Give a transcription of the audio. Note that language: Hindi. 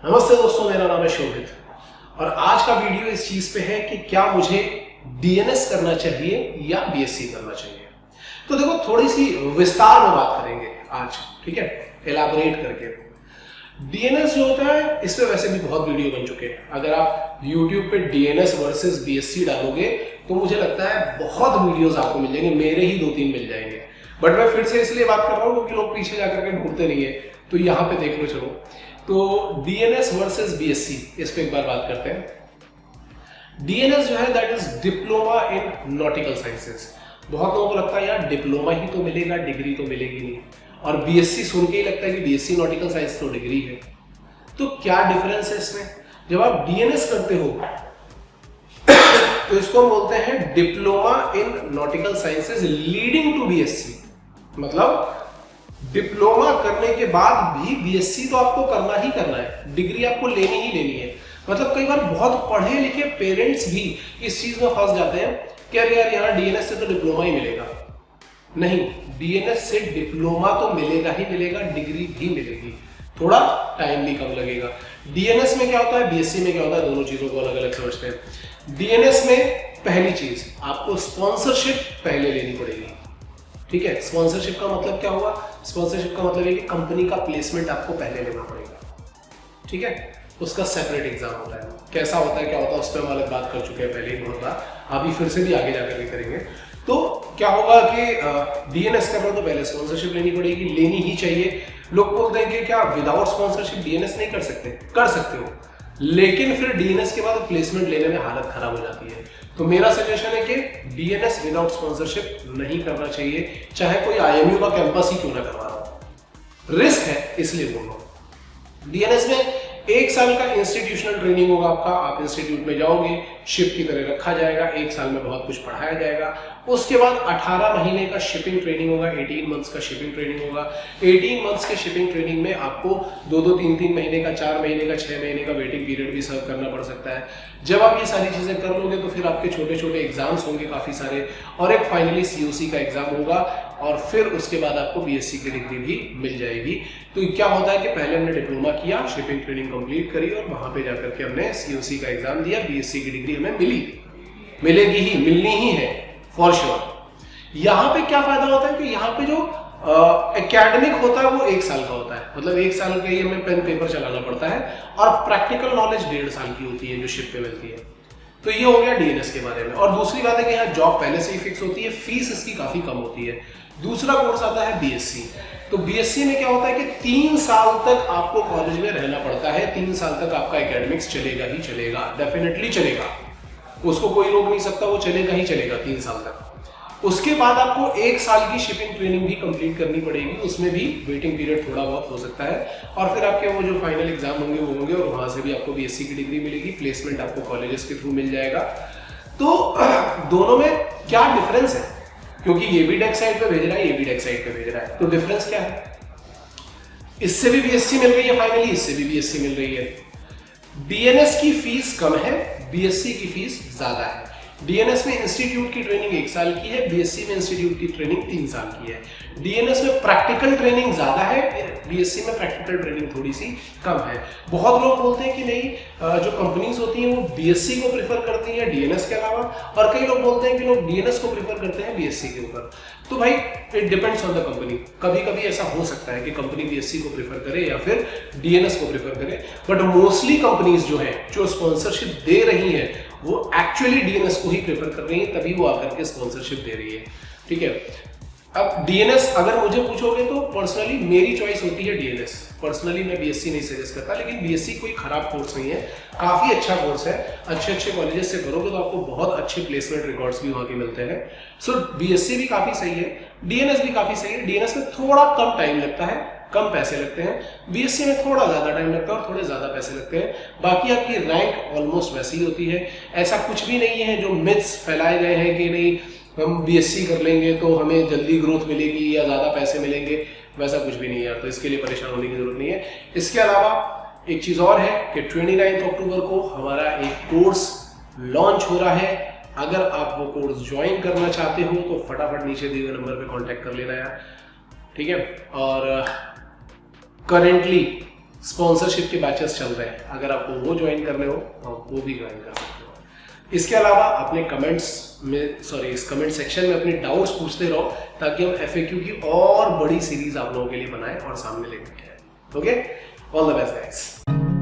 नमस्ते दोस्तों, मेरा नाम है शोभित और आज का वीडियो इस चीज पे है कि क्या मुझे डीएनएस करना चाहिए या बीएससी करना चाहिए। तो देखो, थोड़ी सी विस्तार में बात करेंगे आज, ठीक है, एलाबोरेट करके। डीएनएस जो होता है, इस पे वैसे भी बहुत वीडियो बन चुके हैं। अगर आप YouTube पे डीएनएस वर्सेस बीएससी डालोगे तो मुझे लगता है बहुत वीडियोस आपको मिल जाएंगे, मेरे ही 2-3 मिल जाएंगे। बट मैं फिर से इसलिए बात कर रहा हूँ क्योंकि लोग पीछे जाकर के ढूंढते नहीं है, तो यहाँ पे देख लो। चलो, तो डीएनएस वर्सेस बीएससी, इस पे एक बार बात करते हैं। डीएनएस जो है that is diploma in nautical sciences. बहुत लोगों को लगता है यार डिप्लोमा ही तो मिलेगा, डिग्री तो मिलेगी नहीं। और बीएससी सुन के ही लगता है कि बीएससी नॉटिकल साइंस तो डिग्री है। तो क्या डिफरेंस है इसमें? जब आप डीएनएस करते हो तो इसको हम बोलते हैं diploma in nautical sciences leading to BSc. मतलब डिप्लोमा करने के बाद भी बीएससी तो आपको करना ही करना है, डिग्री आपको लेनी ही लेनी है। मतलब कई बार बहुत पढ़े लिखे पेरेंट्स भी इस चीज में फंस जाते हैं कि अरे यार यहाँ डीएनएस से तो डिप्लोमा ही मिलेगा। नहीं, डीएनएस से डिप्लोमा तो मिलेगा ही मिलेगा, डिग्री भी मिलेगी, थोड़ा टाइम भी कम लगेगा। डीएनएस में क्या होता है, बीएससी में क्या होता है, दोनों चीजों को अलग अलग समझते हैं। डीएनएस में पहली चीज आपको स्पॉन्सरशिप पहले लेनी पड़ेगी, ठीक है। स्पॉन्सरशिप का मतलब क्या हुआ? स्पॉन्सरशिप का मतलब है कि कंपनी का प्लेसमेंट आपको पहले लेना पड़ेगा, ठीक है। उसका सेपरेट एग्जाम होता है। कैसा होता है, क्या होता है, उस पर हम अलग बात कर चुके हैं पहले ही बहुत बार, अभी फिर से भी आगे जाकर के करेंगे। तो क्या होगा कि डीएनएस करना तो पहले स्पॉन्सरशिप लेनी पड़ेगी, लेनी ही चाहिए। लोग बोलते हैं कि क्या विदाउट स्पॉन्सरशिप डीएनएस नहीं कर सकते? कर सकते हो, लेकिन फिर डीएनएस के बाद प्लेसमेंट लेने में हालत खराब हो जाती है। तो मेरा सजेशन है कि डीएनएस विदाउट स्पॉन्सरशिप नहीं करना चाहिए, चाहे कोई आईएमयू का कैंपस ही क्यों ना करवा रहा हो। रिस्क है, इसलिए बोल रहा हूं। डीएनएस में 1 साल का इंस्टीट्यूशनल ट्रेनिंग होगा आपका। आप इंस्टीट्यूट में जाओगे, शिप की तरह रखा जाएगा, 1 साल में बहुत कुछ पढ़ाया जाएगा। उसके बाद 18 महीने का शिपिंग ट्रेनिंग होगा, 18 मंथ्स का शिपिंग ट्रेनिंग होगा। 18 मंथ्स के शिपिंग ट्रेनिंग में आपको 2-2, 3-3 महीने का, 4 महीने का, 6 महीने का वेटिंग पीरियड भी सर्व करना पड़ सकता है। जब आप ये सारी चीजें कर लोगे तो फिर आपके छोटे छोटे एग्जाम्स होंगे काफी सारे, और एक फाइनली सीओसी का एग्जाम होगा, और फिर उसके बाद आपको बीएससी की डिग्री भी मिल जाएगी। तो क्या होता है कि पहले हमने डिप्लोमा किया, शिपिंग ट्रेनिंग कंप्लीट करी, और वहां पे जाकर के हमने सीओसी का एग्जाम दिया, बीएससी की डिग्री हमें मिलेगी ही, मिलनी ही है फॉर श्योर। यहाँ पे क्या फायदा होता है कि यहाँ पे जो एकेडमिक होता है वो 1 साल का होता है। मतलब 1 साल के लिए हमें पेन पेपर चलाना पड़ता है, और प्रैक्टिकल नॉलेज 1.5 साल की होती है जो शिप पे मिलती है। तो ये हो गया डीएनएस के बारे में। और दूसरी बात है कि यहाँ जॉब पहले से ही फिक्स होती है, फीस इसकी काफी कम होती है। दूसरा कोर्स आता है बीएससी। तो बीएससी में क्या होता है कि 3 साल तक आपको कॉलेज में रहना पड़ता है। 3 साल तक आपका एकेडमिक्स चलेगा ही चलेगा, डेफिनेटली चलेगा, उसको कोई रोक नहीं सकता, वो चलेगा ही चलेगा 3 साल तक। उसके बाद आपको 1 साल की शिपिंग ट्रेनिंग भी कंप्लीट करनी पड़ेगी, उसमें भी वेटिंग पीरियड थोड़ा बहुत हो सकता है। और फिर आपके वो जो फाइनल एग्जाम होंगे वो होंगे, और वहां से भी आपको बीएससी की डिग्री मिलेगी, प्लेसमेंट आपको कॉलेजेस के थ्रू मिल जाएगा। तो दोनों में क्या डिफरेंस है? क्योंकि ये भी डेक साइड पे भेज रहा है, ये भी डेक साइड पे भेज रहा है, तो डिफरेंस क्या है? इससे भी बीएससी मिल रही है फाइनली, इससे भी बीएससी मिल रही है। डीएनएस की फीस कम है, बीएससी की फीस ज्यादा है। डीएनएस में इंस्टीट्यूट की ट्रेनिंग 1 साल की है, बीएससी में इंस्टीट्यूट की ट्रेनिंग 3 साल की है। डीएनएस में प्रैक्टिकल ट्रेनिंग ज्यादा है, बीएससी में प्रैक्टिकल ट्रेनिंग थोड़ी सी कम है। बहुत लोग बोलते हैं कि नहीं, जो कंपनीज होती हैं वो बीएससी को प्रेफर करती हैं डीएनएस के अलावा, और कई लोग बोलते हैं कि लोग डीएनएस को प्रेफर करते हैं बीएससी के ऊपर। तो भाई it depends on the company. कभी कभी ऐसा हो सकता है कि कंपनी बीएससी को प्रेफर करे या फिर डीएनएस को प्रेफर करे, बट मोस्टली कंपनीज जो है जो स्पॉन्सरशिप दे रही है वो एक्चुअली डीएनएस को ही प्रेफर कर रही है, तभी वो आकर के स्पॉन्सरशिप दे रही है, ठीक है। अब डीएनएस अगर मुझे पूछोगे तो पर्सनली मेरी चॉइस होती है डीएनएस। पर्सनली मैं बीएससी नहीं सजेस्ट करता, लेकिन बीएससी कोई खराब कोर्स नहीं है, काफी अच्छा कोर्स है। अच्छे कॉलेजेस से करोगे तो आपको बहुत अच्छे प्लेसमेंट रिकॉर्ड्स भी वहां के मिलते हैं। सो बीएससी भी काफी सही है, डीएनएस भी काफी सही है। डीएनएस में थोड़ा कम टाइम लगता है, कम पैसे लगते हैं, बीएससी में थोड़ा ज्यादा टाइम लगता है और थोड़े ज्यादा पैसे लगते हैं। बाकी आपकी रैंक ऑलमोस्ट वैसी ही होती है। ऐसा कुछ भी नहीं है जो मिथ्स फैलाए गए हैं कि नहीं हम बीएससी कर लेंगे तो हमें जल्दी ग्रोथ मिलेगी या ज्यादा पैसे मिलेंगे, वैसा कुछ भी नहीं है। तो इसके लिए परेशान होने की जरूरत नहीं है। इसके अलावा एक चीज और है कि 29 अक्टूबर को हमारा एक कोर्स लॉन्च हो रहा है। अगर आप वो कोर्स ज्वाइन करना चाहते हो तो फटाफट नीचे दिए हुए नंबर पे कांटेक्ट कर लेना यार, ठीक है। और करेंटली स्पॉन्सरशिप के बैचेस चल रहे हैं, अगर आपको वो ज्वाइन करने हो तो वो भी ज्वाइन कर सकते हो। इसके अलावा अपने इस कमेंट सेक्शन में अपने डाउट्स पूछते रहो, ताकि हम FAQ की और बड़ी सीरीज आप लोगों के लिए बनाएं और सामने लेकर के आए। Okay, all the best guys.